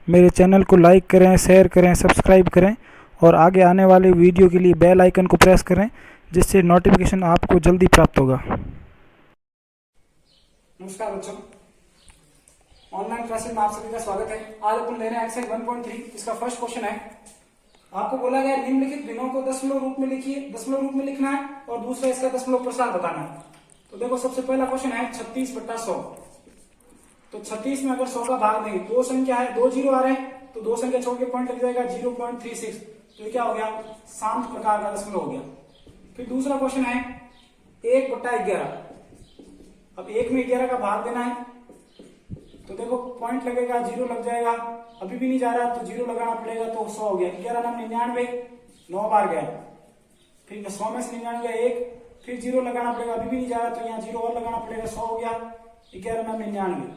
मेरे चैनल को लाइक करें, शेयर करें, सब्सक्राइब करें और आगे आने वाले वीडियो के लिए बेल आइकन को प्रेस करें, जिससे नोटिफिकेशन आपको जल्दी प्राप्त होगा। नमस्कार बच्चों, ऑनलाइन क्लासेस में आप सभी का स्वागत है। आज अपन ले रहे हैं एक्सरसाइज 1.3। इसका फर्स्ट क्वेश्चन है, आपको बोला गया निम्नलिखित भिन्नों को दशमलव रूप में लिखिए, दशमलव रूप में लिखना है और दूसरा इसका दशमलव प्रसार बताना है। तो देखो, सबसे पहला क्वेश्चन है 36/100। तो 36 में अगर 100 का भाग देंगे, दो संख्या है, दो जीरो आ रहे हैं, तो दो संख्या छोड़ के पॉइंट लग जाएगा 0.36। तो ये क्या हो गया, शांत प्रकार का दशमलव हो गया। फिर दूसरा क्वेश्चन है 1/11। अब 1 में 11 का भाग देना है, तो देखो पॉइंट लगेगा, जीरो लग जाएगा, अभी भी नहीं जा रहा तो जीरो लगाना पड़ेगा, तो 100 हो गया। 11 नाम 99, 9 बार गया। फिर 100 में से 99 1, फिर जीरो लगाना पड़ेगा, अभी भी नहीं जा रहा तो यहाँ जीरो और लगाना पड़ेगा, 100 हो गया। 11 नाम 99।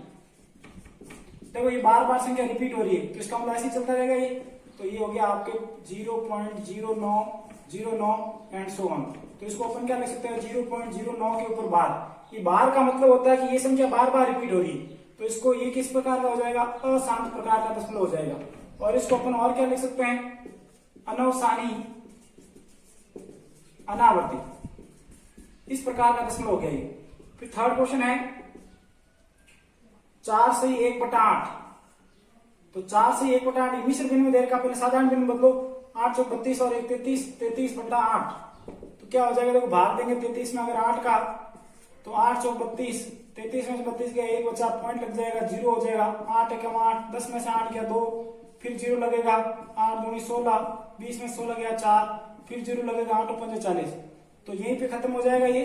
देखो ये बार बार संख्या रिपीट हो रही है, तो इसका मतलब ऐसे ही चलता रहेगा ये। तो ये हो गया आपके 0.0909 एंड सो ऑन। तो इसको अपन क्या लिख सकते हैं, 0.09 के ऊपर बार। ये बार का मतलब होता है कि ये संख्या बार बार रिपीट हो रही है, तो इसको ये किस प्रकार का हो जाएगा, अशांत प्रकार का दशमलव हो जाएगा। और इसको अपन और क्या लिख सकते हैं, अनवसानी अनावर्ती, इस प्रकार का दशमलव हो गया ये। फिर थर्ड क्वेश्चन है 4 से 1/8। तो 4 से 1/8 मिश्र भिन्न में दे रखा, पहले साधारण भिन्न बदलो, 8 चौक 32 और 1 33, 33/8। तो क्या हो जाएगा, देखो भाग देंगे 33 में अगर 8 का, तो 8 चौक 32, 33 में से 32 गया, 1 बचा, पॉइंट लग जाएगा, जीरो हो जाएगा। 8 एकम 8, 10 में से 8 गया 2, फिर जीरो लगेगा, 8 दूनी 16, 20 में 16 गया 4, फिर जीरो लगेगा, 8 और 5 40। तो यहीं पे खत्म हो जाएगा ये।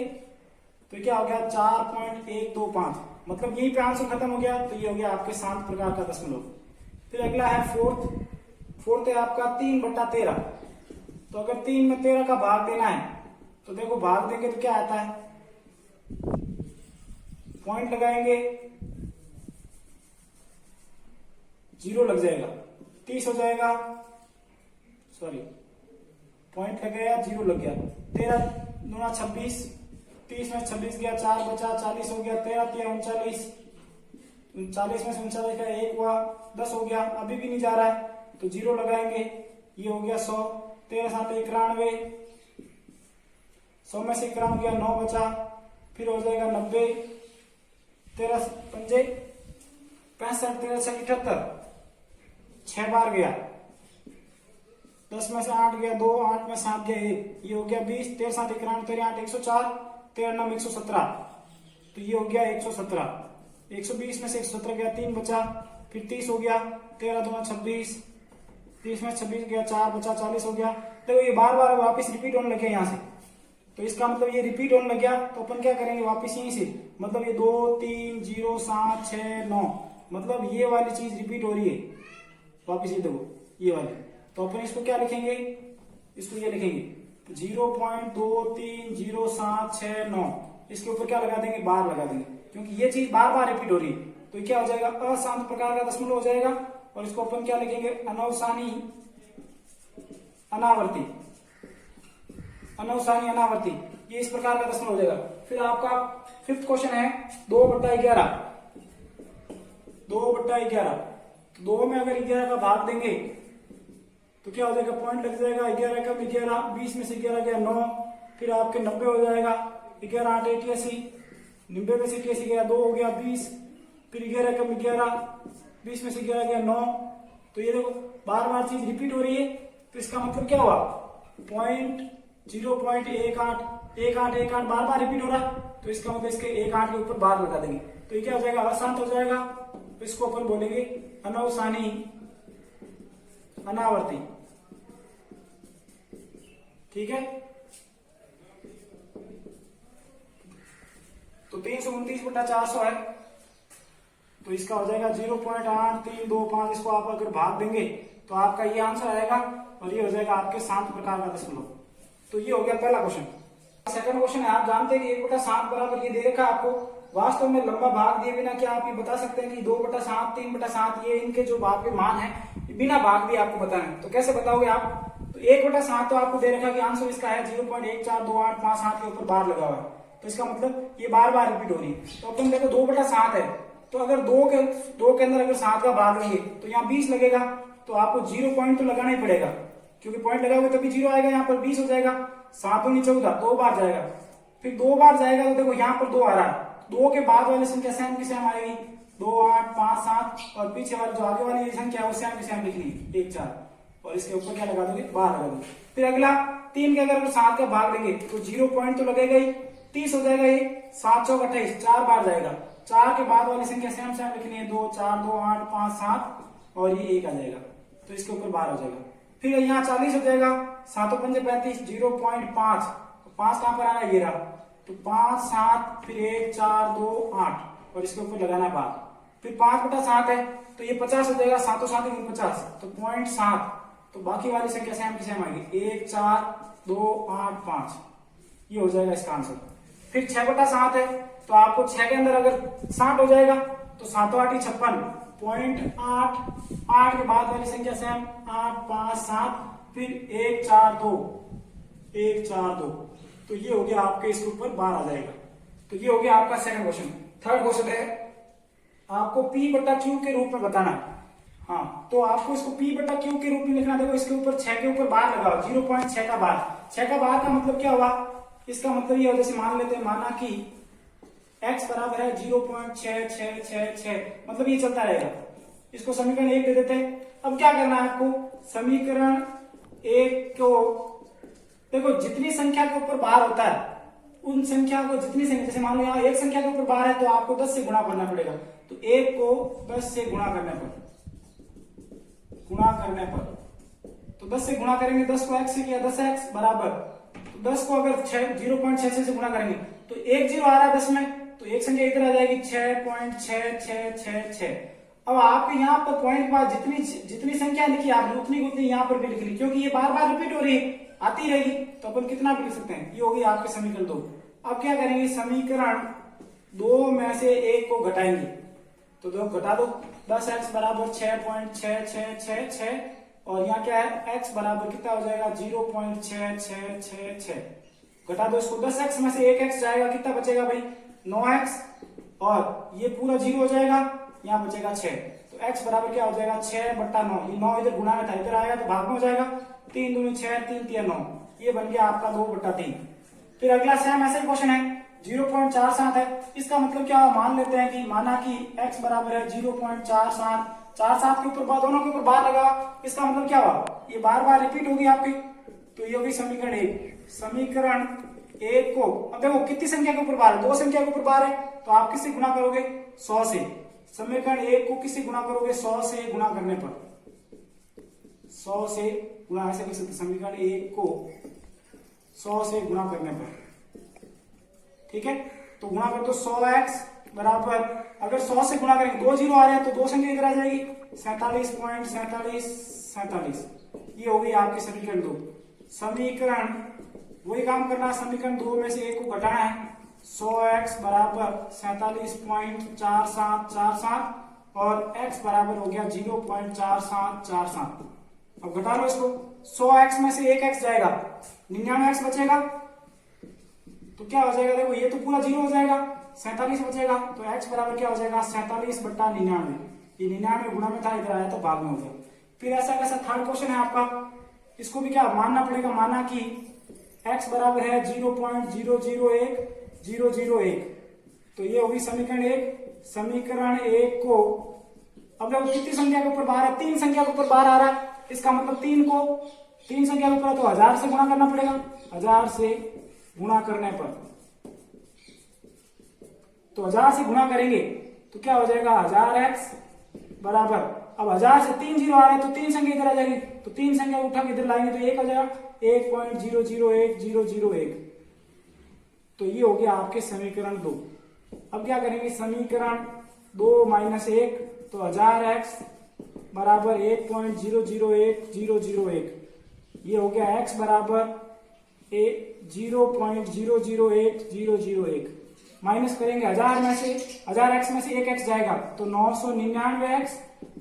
तो क्या हो गया, 4.125, मतलब यहीं पे आंसर खत्म हो गया। तो ये हो गया आपके शांत प्रकार का दशमलव। फिर अगला है फोर्थ है आपका 3/13। तो अगर 3 में 13 का भाग देना है, तो देखो भाग देंगे तो क्या आता है, पॉइंट लगाएंगे, जीरो लग जाएगा, 30 हो जाएगा, सॉरी पॉइंट लग गया, जीरो लग गया। 13 दूना 26, 30 में 26 गया, 4 बचा, 40 हो गया। 13 3 39, 40 में से 39 का 1 हुआ, 10 हो गया, अभी भी नहीं जा रहा है तो जीरो लगाएंगे, ये हो गया 100। 13 7 91, 100 में से 91 गया, 9 बचा, फिर हो जाएगा 90, 13 पंजे 65, 13 6 78, 6 बार गया, 10 में से 8 गया 2, 8 में 7 गया 1, ये हो गया 20, 13 7 91, 13 8 104, 13 9 117, तो ये हो गया 117। 120 में से 117 गया, 3 बचा, फिर 30 हो गया, 13 दूना 26, 30 में 26 गया, 4 बचा, 40 हो गया। तो ये बार बार वापस रिपीट होने लगे यहाँ से, तो इसका मतलब ये रिपीट होने लग गया। तो अपन क्या करेंगे, वापस यहीं से, मतलब ये 2 3 0 7 6 9, मतलब ये वाली चीज रिपीट हो रही है, वापस ये देखो ये वाली। तो अपन इसको क्या लिखेंगे, इसको ये लिखेंगे 0.230769, इसके ऊपर क्या लगा देंगे, बार लगा देंगे, क्योंकि ये चीज बार बार रिपीट हो रही है। तो ये क्या हो जाएगा, अशांत प्रकार का दशमलव हो जाएगा। और इसको अपन क्या लिखेंगे, अनवसानी अनावर्ती, अनवसानी अनावर्ती, ये इस प्रकार का दशमलव हो जाएगा। फिर आपका फिफ्थ क्वेश्चन है 2/11। 2/11, तो 2 में अगर 11 का भाग देंगे तो क्या हो जाएगा, पॉइंट लग जाएगा, 11 कम 11, 20 में से 11 गया 9, फिर आपके 90 हो जाएगा, 11 8 88, 90 में से 88 गया 2 हो गया 20, फिर 11 कम 11, 20 में से 11 गया 9। तो ये देखो बार बार चीज रिपीट हो रही है, तो इसका मतलब क्या हुआ, पॉइंट 0.1818 बार बार रिपीट हो रहा, तो इसका मतलब इसके 18 के ऊपर बार लगा देंगे, तो ये क्या हो जाएगा, अशांत हो जाएगा। तो इसको अपन बोलेंगे अनवसानी अनावर्ती, ठीक है। तो 329/400 है, तो इसका हो जाएगा 0.8325। इसको आप अगर भाग देंगे तो आपका ये आंसर आएगा, और ये हो जाएगा आपके शांत प्रकार का दशमलव। तो ये हो गया पहला क्वेश्चन। सेकंड क्वेश्चन है, आप जानते हैं कि 1/7 बराबर ये दे रखा आपको, वास्तव में लंबा भाग दिए बिना क्या आप ये बता सकते हैं कि 2/7 3/7 ये इनके जो भाग के मान है बिना भाग दिए आपको बताना है। तो कैसे बताओगे आप, तो 1/7 तो आपको दे रखा कि आंसर इसका है 0.142857 के ऊपर बार लगा हुआ है, तो इसका मतलब ये बार बार रिपीट हो रही है। तो अपन देखो 2/7 है, तो अगर दो के अंदर अगर 7 का भाग लेंगे तो यहाँ 20 लगेगा, तो आपको 0 पॉइंट तो लगाना ही पड़ेगा, क्योंकि पॉइंट लगाओगे तभी 0 आएगा, यहाँ पर 20 हो जाएगा। 7 दूनी 14, 2 बार जाएगा, फिर 2 बार जाएगा तो देखो यहाँ पर 2 आ रहा है, 2 के बाद वाली संख्या सेम की सेम आएगी, 2 8 5 7, और पीछे वाली जो आगे वाली संख्या है वो सेम की सेम लिखनी है 1 4, और इसके ऊपर क्या लगा दोगे, 12 लगा दोगे। फिर अगला 3 के अगर 7 का भाग लेंगे तो 0 पॉइंट तो लगेगा ही, 30 हो जाएगा, ये 7 चौक 28, 4 बार जाएगा, 4 के बाद वाली संख्या सेम सेम लिखनी है, 2 4 2 8 5 7, और ये 1 आ जाएगा, तो इसके ऊपर 12 हो जाएगा। फिर यहाँ 40 हो जाएगा, 7 5 35, 0.5, 5 कहां पर आ रहा है, ये रहा, तो 5 7, फिर 1 4 2 8, और इसके ऊपर लगाना है 12। फिर 5/7 है तो ये 50 हो जाएगा, 7 7 50, तो 0.7, तो बाकी वाली संख्या सेम की सेम आएगी, 1 4 2 8 5, ये हो जाएगा इसका आंसर। फिर 6/7 है तो आपको 6 के अंदर अगर 60 हो जाएगा तो 7 8 56, 0.8, 8 के बाद वाली संख्या सेम, 8 5 7, फिर 1 4 2, 1 4 2, तो ये हो गया आपके, इसके ऊपर 12 आ जाएगा। तो ये हो गया आपका सेकंड क्वेश्चन। थर्ड क्वेश्चन है, आपको P/Q के रूप में बताना है। हाँ, तो आपको इसको P/Q के रूप में लिखना। देखो इसके ऊपर 6 के ऊपर बार लगाओ, 0.6 का बार। 6 का बार का मतलब क्या हुआ, इसका मतलब ये हो, जैसे मान लेते हैं, माना कि x बराबर है 0.6666, मतलब ये चलता रहेगा। इसको समीकरण 1 दे देते हैं। अब क्या करना है आपको, समीकरण 1 को देखो, जितनी संख्या के ऊपर बार होता है उन संख्या को, जितनी संख्या, जैसे मान लो यहाँ एक संख्या के ऊपर बार है तो आपको 10 से गुणा करना पड़ेगा, तो 1 को 10 से गुणा करने पर, तो 10 से गुणा करेंगे, 10 को x से किया, 10x बराबर, तो 10 को अगर 0.66 से गुणा करेंगे तो 1 0 आ रहा है 10 में, तो एक संख्या इधर आ जाएगी 6.6666। अब आपके यहाँ पर पॉइंट के बाद जितनी संख्या लिखी आपने उतनी उतनी यहाँ पर भी लिख ली, क्योंकि ये बार बार रिपीट हो रही है, आती रहेगी, तो अपन कितना भी लिख सकते हैं। ये होगी आपके समीकरण 2। अब क्या करेंगे, समीकरण 2 में से 1 को घटाएंगे, तो दो घटा दो, 10x बराबर 6.6666, और यहाँ क्या है, x बराबर कितना हो जाएगा, 0.6666। घटा दो इसको, 10x में से 1x जाएगा, कितना बचेगा भाई, 9x, और ये पूरा 0 हो जाएगा, यहाँ बचेगा 6, तो x बराबर क्या हो जाएगा, 6/9। ये 9 इधर गुणा में था, इधर आएगा तो भाग में हो जाएगा, 3 दूनी 6, 3 3 9, ये बन गया आपका 2/3। फिर अगला सेम ऐसे क्वेश्चन है, 0.47 है। इसका मतलब क्या, मान लेते हैं कि, माना कि x बराबर है 0.47, 47 के ऊपर दोनों के ऊपर बार लगा, इसका मतलब क्या हुआ, ये बार बार रिपीट होगी आपकी, तो ये होगी समीकरण 1। समीकरण 1 को, अब देखो कितनी संख्या के ऊपर बार है, 2 संख्या के ऊपर बार है, तो आप किससे गुणा करोगे, 100 से। समीकरण 1 को किससे गुणा करोगे, 100 से गुणा करने पर, 100 से गुणा, ऐसे लिख सकते, समीकरण 1 को 100 से गुणा करने पर, ठीक है। तो गुणा कर दो, 100x बराबर, अगर 100 से गुणा करेंगे, 2 0 आ रहे हैं तो 2 संख्या इधर आ जाएगी, 47.4747, ये होगी आपकी समीकरण 2। समीकरण, वही काम करना है, समीकरण 2 में से 1 को घटाना है, 100x बराबर 47.4747, और x बराबर हो गया 0.4747। अब घटा लो इसको, 100x में से 1x जाएगा, 99x बचेगा, तो क्या हो जाएगा, देखो ये तो पूरा 0 हो जाएगा, 47 बचेगा, तो x बराबर क्या हो जाएगा, 47/99। ये 99 गुणा में था, इधर आया तो भाग में हो गया। फिर ऐसा कैसा थर्ड क्वेश्चन है आपका, इसको भी क्या मानना पड़ेगा, माना कि x बराबर है 0.001001, तो ये होगी समीकरण 1। समीकरण 1 को, अब देखो कितनी संख्या के ऊपर बार है, 3 संख्या के ऊपर बार आ रहा है, इसका मतलब 3 संख्या के ऊपर, तो 1000 से गुणा करना पड़ेगा, 1000 से गुणा करने पर, तो 1000 से गुणा करेंगे तो क्या हो जाएगा, 1000x बराबर, अब 1000 से 3 0 आ रहे हैं तो 3 संख्या इधर आ जाएगी, तो 3 संख्या उठा के इधर लाएंगे तो 1 आ जाएगा, 1.001001, तो ये हो गया आपके समीकरण 2। अब क्या करेंगे, समीकरण 2 माइनस 1, तो 1000x बराबर 1.001001, ये हो गया x बराबर 0.001001, माइनस करेंगे 1000 में से, 1000x में से 1x जाएगा, तो 999x,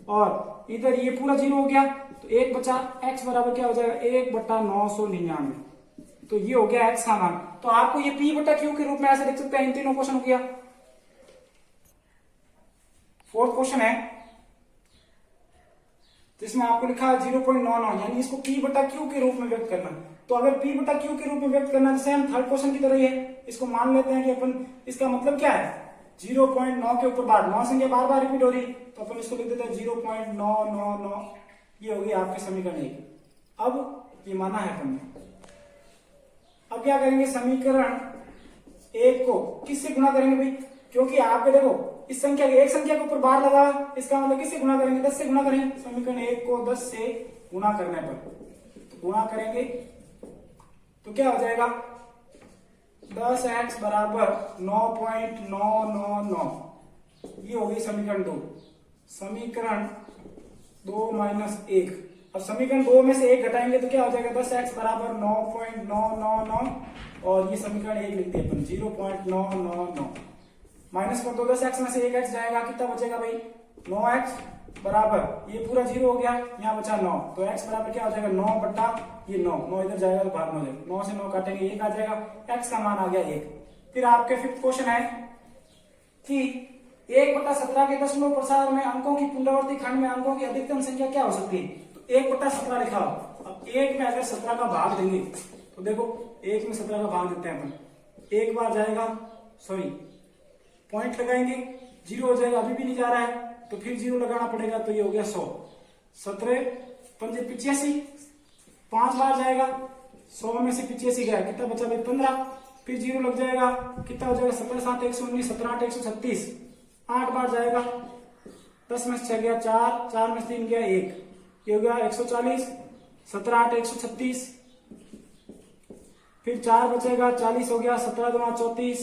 और इधर ये पूरा 0 हो गया, तो 1 बचा, x बराबर क्या हो जाएगा, 1/999, तो ये हो गया x का मान। तो आपको ये P/Q के रूप में ऐसे लिख सकते हैं। इन तीनों क्वेश्चन हो गया। फोर्थ क्वेश्चन है जिसमें आपको लिखा है 0.99 यानी इसको P बटा Q के रूप में व्यक्त करना। तो अगर P बटा Q के रूप में व्यक्त करना जैसे हम थर्ड क्वेश्चन की तरह ही है, इसको मान लेते हैं कि अपन इसका मतलब क्या है 0.9 के ऊपर बार 9 संख्या बार बार रिपीट हो रही, तो अपन इसको लिख देते हैं 0.999। ये होगी आपके समीकरण 1। अब ये माना है अपन ने। अब क्या करेंगे, समीकरण 1 को किससे गुणा करेंगे भाई, क्योंकि आपके देखो इस संख्या के एक संख्या के ऊपर बार लगा, इसका मतलब किससे गुणा करेंगे 10 से गुणा करेंगे। समीकरण 1 को 10 से गुणा करने पर तो गुणा करेंगे तो क्या हो जाएगा 10x बराबर 9.999। ये होगी समीकरण 2। समीकरण 2 माइनस 1। अब समीकरण 2 में से 1 घटाएंगे तो क्या हो जाएगा 10x बराबर 9.999 और ये समीकरण 1 लिखते हैं अपन 0.999 माइनस कर दो 10x में से 1x जाएगा, कितना बचेगा भाई 9x बराबर ये पूरा 0 हो गया, यहाँ बचा 9 तो x बराबर क्या हो जाएगा 9 बट्टा ये 9 इधर जाएगा तो भाग में हो जाएगा, 9 से 9 काटेंगे 1 आ जाएगा, x का मान आ गया 1। फिर आपके फिफ्थ क्वेश्चन है कि 1/17 के दशमलव प्रसार में अंकों की पुनरावर्ती खंड में अंकों की अधिकतम संख्या क्या हो सकती है। तो 1/17 लिखा हो, अब 1 में अगर 17 का भाग देंगे तो देखो 1 में 17 का भाग देते हैं अपन, एक बार जाएगा पॉइंट लगाएंगे 0 हो जाएगा, अभी भी नहीं जा रहा है तो फिर 0 लगाना पड़ेगा, तो ये हो गया 100। 17 पंजे 85, 5 बार जाएगा 100 में से 85 गया, कितना बचा भाई 15, फिर 0 लग जाएगा, कितना हो जाएगा 17 7 119, 17 8 136, 8 बार जाएगा 10 में से 6 गया 4, 4 में से 3 गया 1, ये हो गया 140, 17 8 136, फिर 4 बचेगा 40 हो गया, 17 2 34,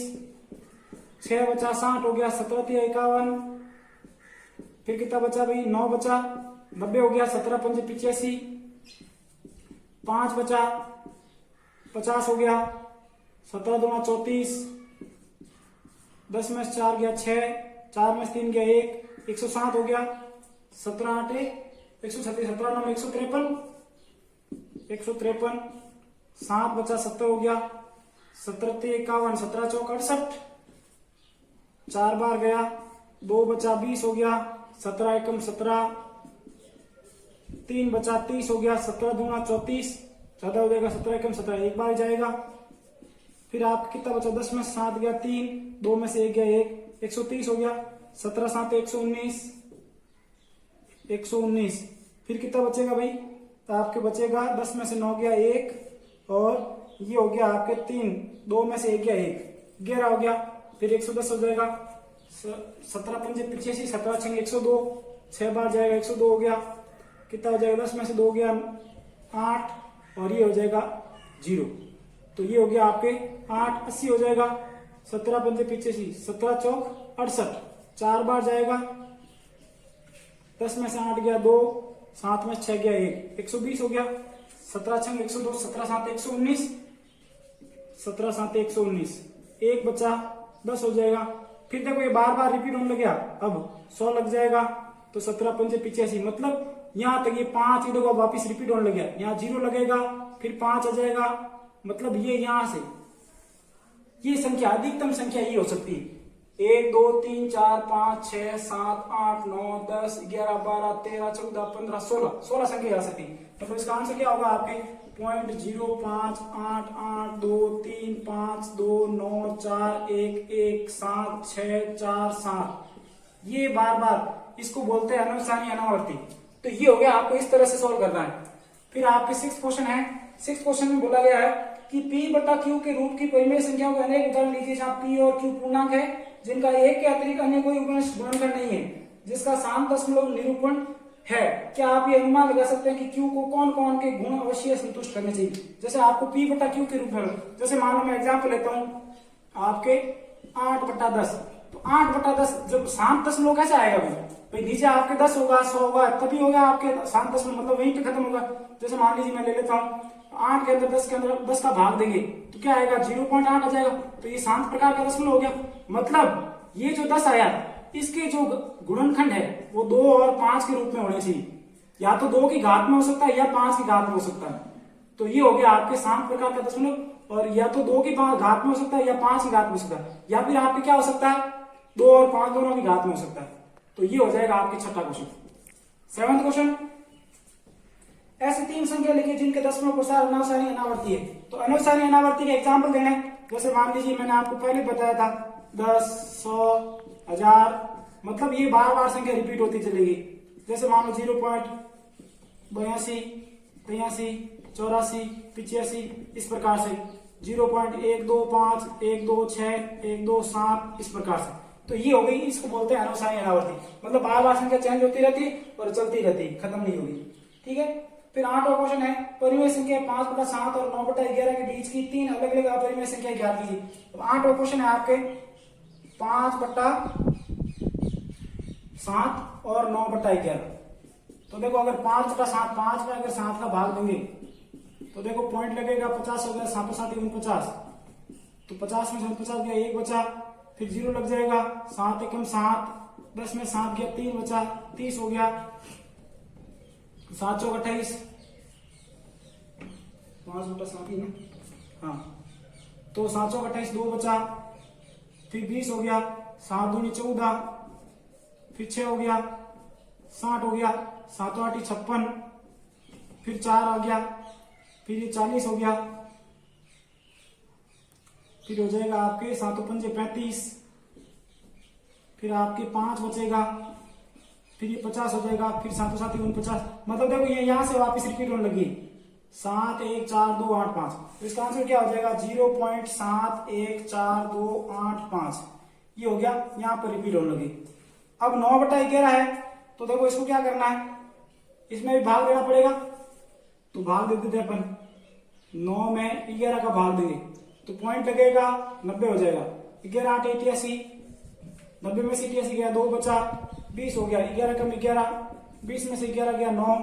6 बचा 60 हो गया, 17 3 51, फिर कितना बचा भाई 9 बचा 90 हो गया, 17 5 85, 5 बचा 50 हो गया, 17 2 34, 10 में से 4 गया 6, 4 में से 3 गया 1, 160 हो गया, 17 8 136, 17 9 153, 153, 7 बचा 70 हो गया, 17 3 51, 17 4 68, 4 बार गया, 2 बचा 20 हो गया, 17 एकम 17, 3 बचा 30 हो गया, 17 दूना 34, 14 हो जाएगा, 17 एकम 17 एक बार जाएगा, फिर आप कितना बचा 10 में 7 गया 3, 2 में से 1 गया 1, 130 हो गया, 17 7 119, 119, फिर कितना बचेगा भाई, तो आपके बचेगा 10 में से 9 गया 1 और ये हो गया आपके 3, 2 में से 1 गया 1, 11 हो गया, फिर 110 हो जाएगा, 17 5 85, 17 6 102, 6 बार जाएगा 102 हो गया, कितना हो जाएगा 10 में से 2 गया 8 और ये हो जाएगा 0, तो ये हो गया आपके 8 80 हो जाएगा, 17 5 85, 17 चौक 68, 4 बार जाएगा, 10 में से 8 गया 2, 7 में 6 गया 1, 120 हो गया, 17 6 102, 17 7 119, 17 7 119, 1 बचा 10 हो जाएगा, फिर देखो ये बार बार रिपीट होने लग गया, अब 100 लग जाएगा, तो 17 5 85, मतलब यहां तक ये 5 ही देखो वापिस रिपीट होने लग गया, यहाँ 0 लगेगा, फिर 5 आ जाएगा, मतलब ये यहां से ये संख्या अधिकतम संख्या ये हो सकती है 1 2 3 4 5 6 7 8 9 10 11 12 13 14 15 16 संख्या आ सकती है। मतलब इसका आंसर क्या होगा आपके 0.05 8 8 2 3 5 2 9 4 1 1 7 6 4 7, ये बार बार इसको बोलते हैं अनुसानी अनावर्ती। तो ये हो गया, आपको इस तरह से सॉल्व करना है। फिर आपके सिक्स्थ क्वेश्चन है, सिक्स्थ क्वेश्चन में बोला गया है कि P बटा Q के रूप की परिमेय संख्याओं के अनेक उदाहरण लीजिए जहां P और Q पूर्णांक है जिनका एक के अतिरिक्त अन्य कोई गुणनखंड नहीं है जिसका शांत दशमलव निरूपण है। क्या आप ये अनुमान लगा सकते हैं कि Q को कौन कौन के गुण अवश्य संतुष्ट करने चाहिए। जैसे आपको P बटा Q के रूप में, जैसे मान लो मैं एग्जाम्पल लेता हूँ आपके 8/10, तो 8/10 जब शांत दशमलव कैसे आएगा भाई नीचे आपके 10 होगा 100 होगा तभी होगा आपके शांत दशमलव, मतलब वहीं पे खत्म होगा। जैसे मान लीजिए मैं ले लेता हूँ 8 के अंदर 10 के अंदर 10 का भाग देंगे तो क्या आएगा 0.8 आ जाएगा, तो ये शांत प्रकार का दशमलव हो गया। मतलब ये जो 10 आया इसके जो गुणनखंड है वो 2 और 5 के रूप में होने चाहिए, या तो 2 की घात में हो सकता है या 5 की घात में हो सकता है। तो ये हो गया आपके शांत प्रकार का दशमलव, और या तो 2 की घात में हो सकता है या 5 की घात में हो सकता है, या फिर आपके क्या हो सकता है 2 और 5 दोनों की घात में हो सकता है। तो तो ये हो जाएगा आपके छठा क्वेश्चन। 7वां क्वेश्चन, ऐसी 3 संख्या लिखिए जिनके दशमलव प्रसार अनवसानी अनावर्ती है। तो अनवसानी अनावर्ती के एग्जाम्पल देने, जैसे मान लीजिए मैंने आपको पहले बताया था 10, 100, 1000, मतलब ये बार बार संख्या रिपीट होती चलेगी। जैसे मान लो 0.82, 83, 84, 85, इस प्रकार से 0.125, 126, 127, इस प्रकार से। तो ये हो गई, इसको बोलते हैं अनवसानी अनावर्ती, मतलब बार बार संख्या चेंज होती रहती है और चलती रहती है, खत्म नहीं होगी। ठीक है। फिर 8वां क्वेश्चन है, परिमेय संख्या 5/7 और 9/11 के बीच की 3 अलग अलग अपरिमेय संख्या ज्ञात कीजिए। तो 8वां क्वेश्चन है आपके 5/7 और 9/11। तो देखो अगर 5/7, 5 में अगर 7 का भाग देंगे तो देखो पॉइंट लगेगा 50 हो गया, 7 7 49, तो 50 में से 49 गया, 1 बचा, फिर 0 लग जाएगा, 7 एकम 7, 10 में 7 गया, 3 बचा, 30 हो गया, 7 चौक 28, 5/7 ही ना, हाँ, तो 7 चौक 28, 2 बचा, फिर 20 हो गया, 7 दूनी 14, फिर 6 हो गया, 60 हो गया, 7 8 56, फिर 4 आ गया, फिर ये 40 हो गया, फिर हो जाएगा आपके 7 5 35, फिर आपके 5 बचेगा, फिर ये 50 हो जाएगा, फिर 7 7 49, मतलब देखो ये यहां से वापस रिपीट होने लगी, 7 1 4 2 8 5। तो इसका आंसर क्या हो जाएगा 0.714285, ये हो गया, यहां पर रिपीट होने लगी। अब 9/11 है, तो देखो इसको क्या करना है, इसमें भी भाग देना पड़ेगा, तो भाग दे देते अपन, 9 में 11 का भाग देंगे तो पॉइंट लगेगा 90 हो जाएगा, 11 8 88, 90 में से 88 गया, 2 बचा, 20 हो गया, 11 कम 11, 20 में से 11 गया 9,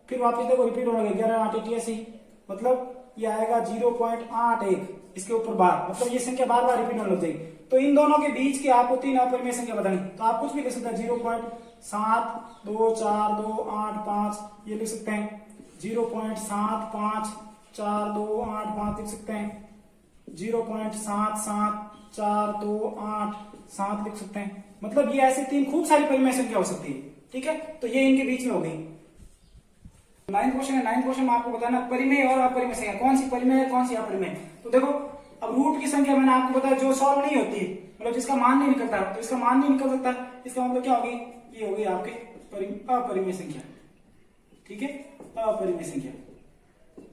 फिर वापस देखो रिपीट होने लगा, 11 8 88, मतलब ये आएगा 0.81 इसके ऊपर बार, मतलब ये संख्या बार बार रिपीट होने लग जाएगी। तो इन दोनों के बीच की आपको 3 अपरिमेय संख्या बतानी, तो आप कुछ भी लिख सकते हैं, 0.724285, ये लिख सकते हैं, 0.754285 लिख सकते हैं, 0.774287 लिख सकते हैं, मतलब ये ऐसे 3 खूब सारी परिमेय संख्या हो सकती है। ठीक है, तो ये इनके बीच में हो गई। 9वां क्वेश्चन है, 9वां क्वेश्चन में आपको बताना परिमेय और अपरिमेय संख्या, कौन सी परिमेय है कौन सी अपरिमेय। तो देखो अब रूट की संख्या मैंने आपको बताया जो सॉल्व नहीं होती, मतलब जिसका मान नहीं निकलता, तो इसका मान नहीं निकल सकता, इसका मतलब क्या होगी, ये होगी आपके अपरिमेय संख्या। ठीक है, अपरिमेय संख्या।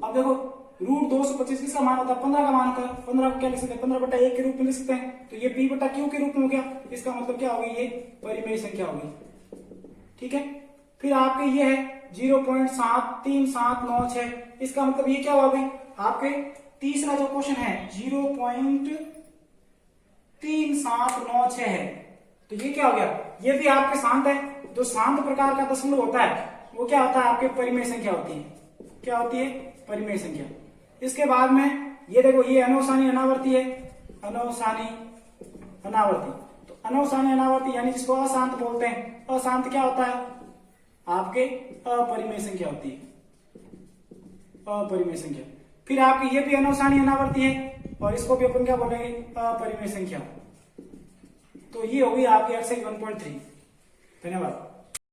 अब देखो रूट 225 किसका मान होता है, 15 का मान होता है, 15 को क्या लिख सकते हैं, 15/1 के रूप में लिख सकते हैं, तो ये p/q के रूप में हो गया, इसका मतलब क्या होगी, ये परिमेय संख्या होगी। ठीक है, फिर आपके ये है 0.73796, इसका मतलब ये क्या हुआ भाई, आपके तीसरा जो क्वेश्चन है 0.3796 है, तो ये क्या हो गया, ये भी आपके शांत है, जो शांत प्रकार का दशमलव होता है वो क्या होता है, आपके परिमेय संख्या होती है, क्या होती है, परिमेय संख्या। इसके बाद में ये देखो ये अनवसानी अनावर्ती है, अनवसानी अनावर्ती, तो अनवसानी अनावर्ती यानी जिसको अशांत बोलते हैं, अशांत क्या होता है, आपके अपरिमेय संख्या होती है, अपरिमेय संख्या। फिर आपकी ये भी अनवसानी अनावर्ती है और इसको भी अपन क्या बोलेंगे, अपरिमेय संख्या। तो ये होगी आपकी एक्सरसाइज 1.3। धन्यवाद।